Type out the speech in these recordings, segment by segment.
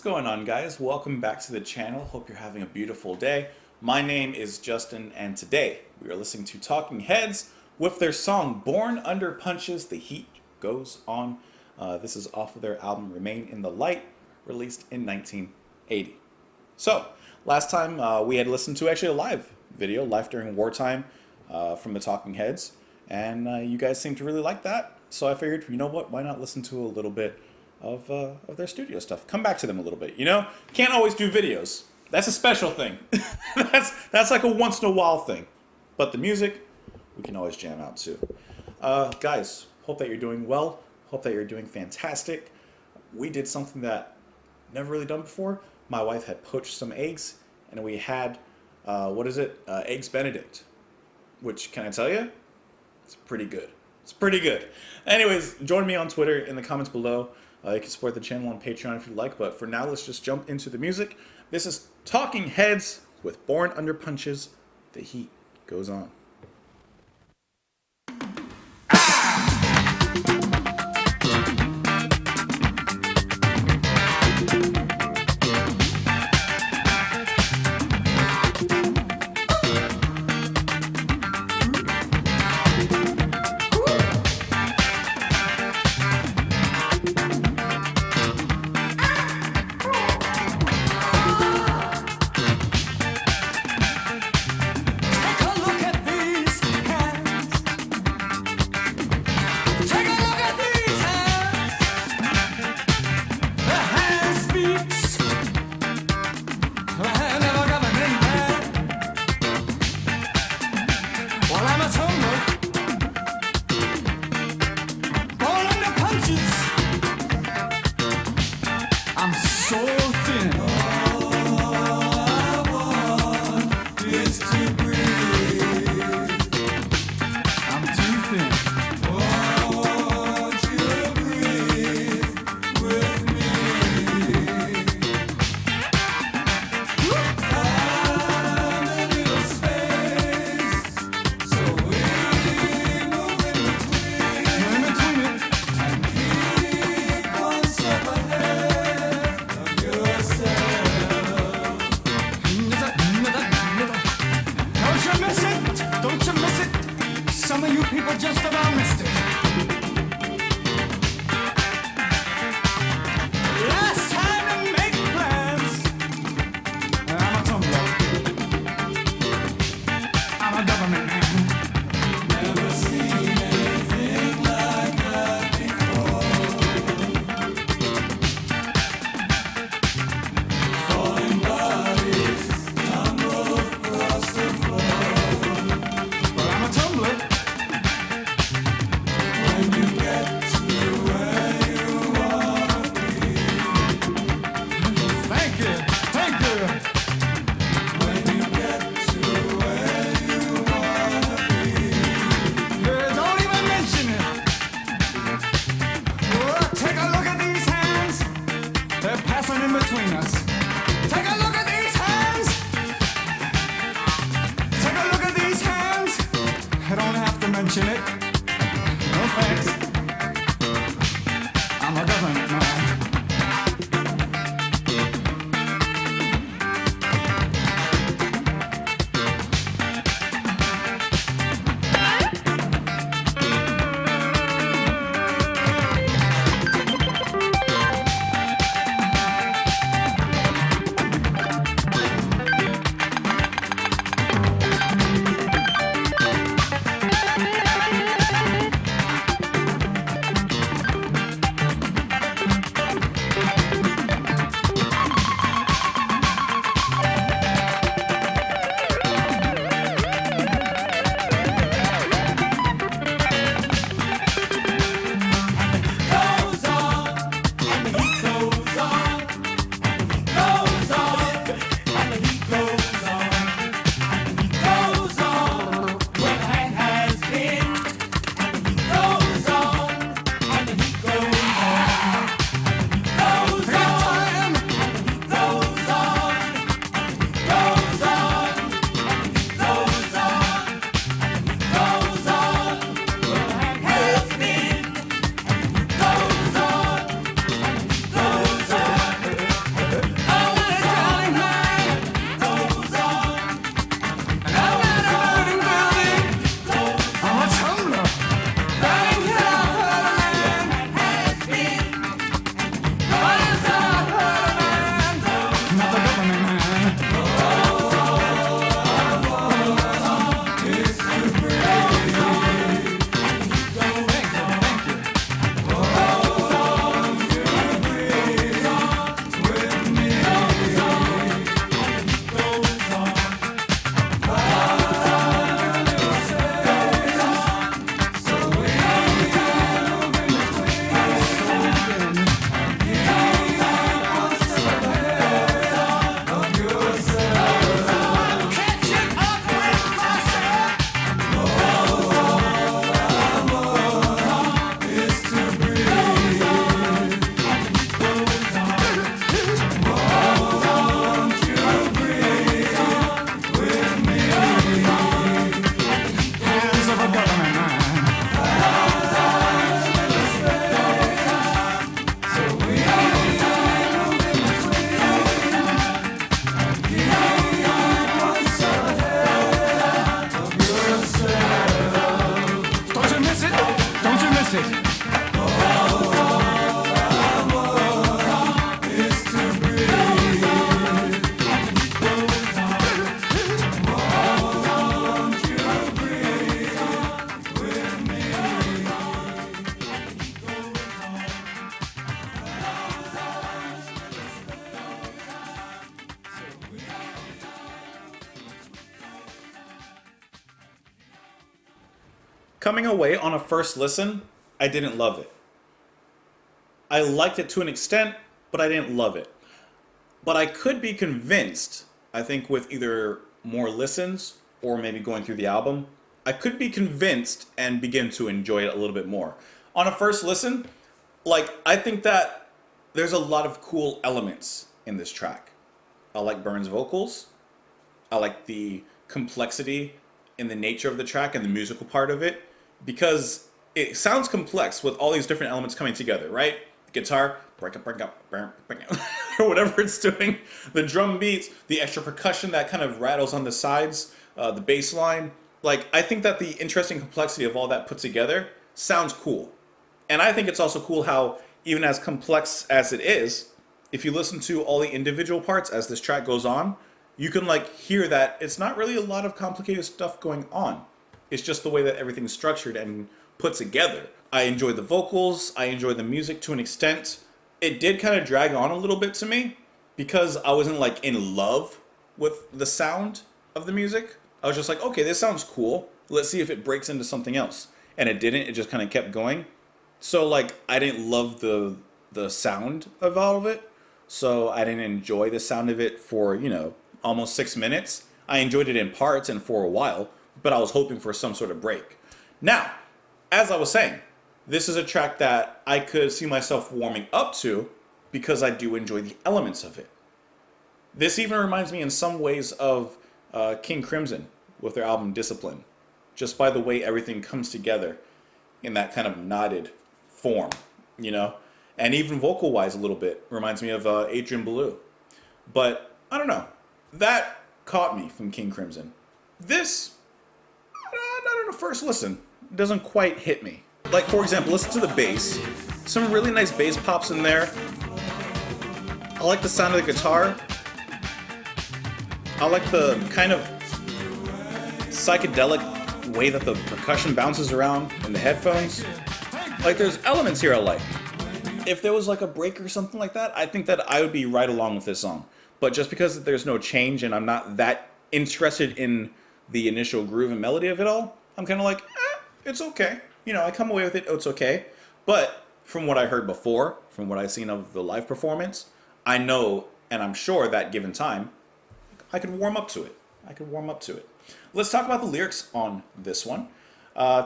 going on, guys? Welcome back to the channel. Hope you're having a beautiful day. My name is Justin, and today we are listening to Talking Heads with their song Born Under Punches, The Heat Goes On. This is off of their album Remain in the Light, released in 1980. So, last time we had listened to actually a live video, Life During Wartime, from the Talking Heads, and you guys seemed to really like that. So I figured, you know what, why not listen to a little bit of their studio stuff. Come back to them a little bit, you know? Can't always do videos. That's a special thing. that's like a once in a while thing. But the music, we can always jam out too. Guys, hope that you're doing well. Hope that you're doing fantastic. We did something that never really done before. My wife had poached some eggs, and we had, Eggs Benedict. Which, can I tell you? It's pretty good. It's pretty good. Anyways, join me on Twitter in the comments below. You can support the channel on Patreon if you'd like, but for now, let's just jump into the music. This is Talking Heads with Born Under Punches, The Heat Goes On. Some of you people just about missed it. Last time to make plans. I'm a tumbler. I'm a government man. Never seen anything like that before. Falling bodies tumble across the floor. Well, I'm a tumbler. In between us. Take a look at these hands. Take a look at these hands. I don't have to mention it. No thanks. I'm a government man. Coming away on a first listen, I didn't love it. I liked it to an extent, but I didn't love it. But I could be convinced, I think, with either more listens or maybe going through the album, I could be convinced and begin to enjoy it a little bit more. On a first listen, like, I think that there's a lot of cool elements in this track. I like Burns' vocals. I like the complexity in the nature of the track and the musical part of it because it sounds complex with all these different elements coming together, right? Guitar, break up, or whatever it's doing. The drum beats, the extra percussion that kind of rattles on the sides, the bass line. Like, I think that the interesting complexity of all that put together sounds cool. And I think it's also cool how, even as complex as it is, if you listen to all the individual parts as this track goes on, you can like hear that it's not really a lot of complicated stuff going on. It's just the way that everything's structured and put together. I enjoy the vocals, I enjoy the music to an extent. It did kind of drag on a little bit to me because I wasn't like in love with the sound of the music. I was just like, okay, this sounds cool. Let's see if it breaks into something else. And it didn't, it just kind of kept going. So like I didn't love the sound of all of it. So I didn't enjoy the sound of it for, almost 6 minutes. I enjoyed it in parts and for a while, but I was hoping for some sort of break. Now, as I was saying, this is a track that I could see myself warming up to because I do enjoy the elements of it. This even reminds me in some ways of King Crimson with their album Discipline, just by the way everything comes together in that kind of knotted form, And even vocal-wise a little bit reminds me of Adrian Belew. But, I don't know. That caught me from King Crimson. This, not on a first listen, doesn't quite hit me. Like, for example, listen to the bass. Some really nice bass pops in there. I like the sound of the guitar. I like the kind of psychedelic way that the percussion bounces around in the headphones. Like, there's elements here I like. If there was like a break or something like that, I think that I would be right along with this song. But just because there's no change and I'm not that interested in the initial groove and melody of it all, I'm kind of like, it's okay. I come away with it, it's okay. But from what I heard before, from what I've seen of the live performance, I know and I'm sure that given time, I could warm up to it. Let's talk about the lyrics on this one.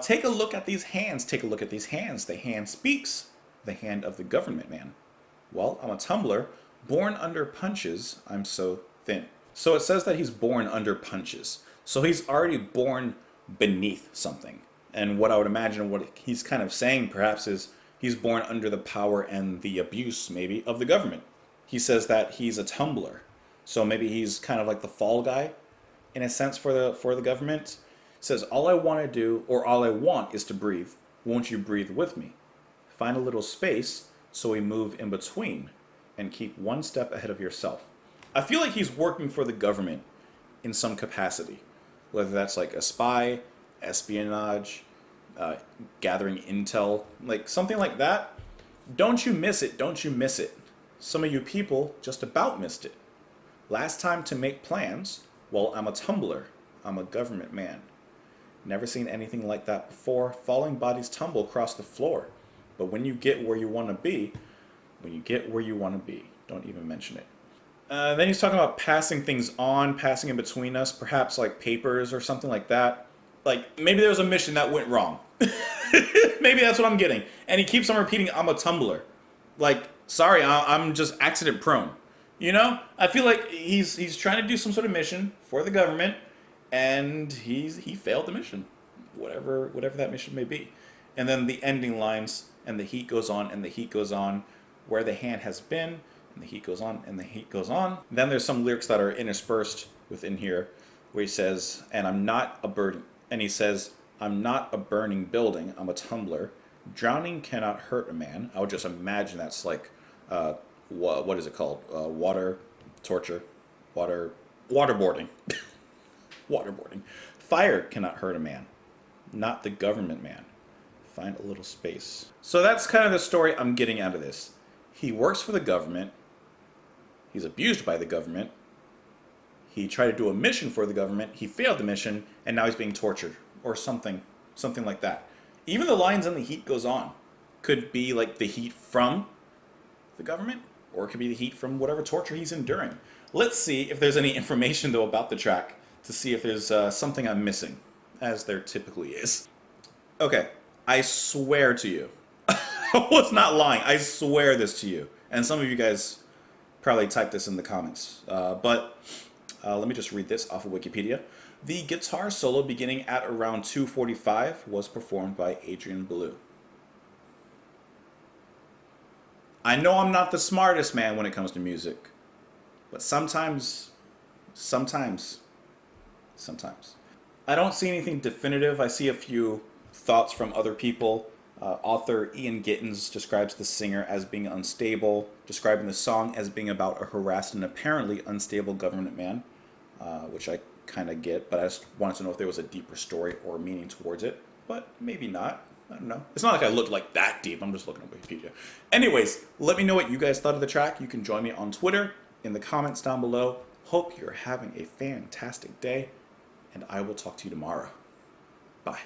Take a look at these hands. Take a look at these hands. The hand speaks. The hand of the government man. Well, I'm a tumbler, born under punches, I'm so thin. So it says that he's born under punches. So he's already born beneath something. And what I would imagine what he's kind of saying perhaps is he's born under the power and the abuse maybe of the government. He says that he's a tumbler. So maybe he's kind of like the fall guy in a sense for the government. He says all I want to do or all I want is to breathe. Won't you breathe with me? Find a little space so we move in between and keep one step ahead of yourself. I feel like he's working for the government in some capacity, whether that's like a spy, espionage, gathering intel, like something like that. Don't you miss it, don't you miss it. Some of you people just about missed it. Last time to make plans, well, I'm a tumbler, I'm a government man. Never seen anything like that before. Falling bodies tumble across the floor. But when you get where you want to be, don't even mention it. Then he's talking about passing things on, passing in between us, perhaps like papers or something like that. Like, maybe there was a mission that went wrong. Maybe that's what I'm getting. And he keeps on repeating, I'm a tumbler. Like, sorry, I'm just accident prone. I feel like he's trying to do some sort of mission for the government, and he failed the mission. Whatever that mission may be. And then the ending lines, and the heat goes on, and the heat goes on, where the hand has been, and the heat goes on, and the heat goes on. Then there's some lyrics that are interspersed within here, where he says, and I'm not a burden, and he says, I'm not a burning building, I'm a tumbler. Drowning cannot hurt a man. I would just imagine that's like, what is it called? Water, torture, waterboarding. Waterboarding. Fire cannot hurt a man, not the government man. Find a little space. So that's kind of the story I'm getting out of this. He works for the government. He's abused by the government. He tried to do a mission for the government. He failed the mission, and now he's being tortured or something like that. Even the lines in The Heat Goes On could be like the heat from the government, or it could be the heat from whatever torture he's enduring. Let's see if there's any information, though, about the track to see if there's something I'm missing, as there typically is. Okay, I swear to you. I was not lying. I swear this to you. And some of you guys probably typed this in the comments. But let me just read this off of Wikipedia. The guitar solo beginning at around 2:45 was performed by Adrian Belew. I know I'm not the smartest man when it comes to music, but sometimes, I don't see anything definitive. I see a few thoughts from other people. Author Ian Gittins describes the singer as being unstable, describing the song as being about a harassed and apparently unstable government man, which I kind of get, but I just wanted to know if there was a deeper story or meaning towards it, but maybe not. I don't know. It's not like I looked like that deep. I'm just looking at Wikipedia. Anyways, let me know what you guys thought of the track. You can join me on Twitter in the comments down below. Hope you're having a fantastic day, and I will talk to you tomorrow. Bye.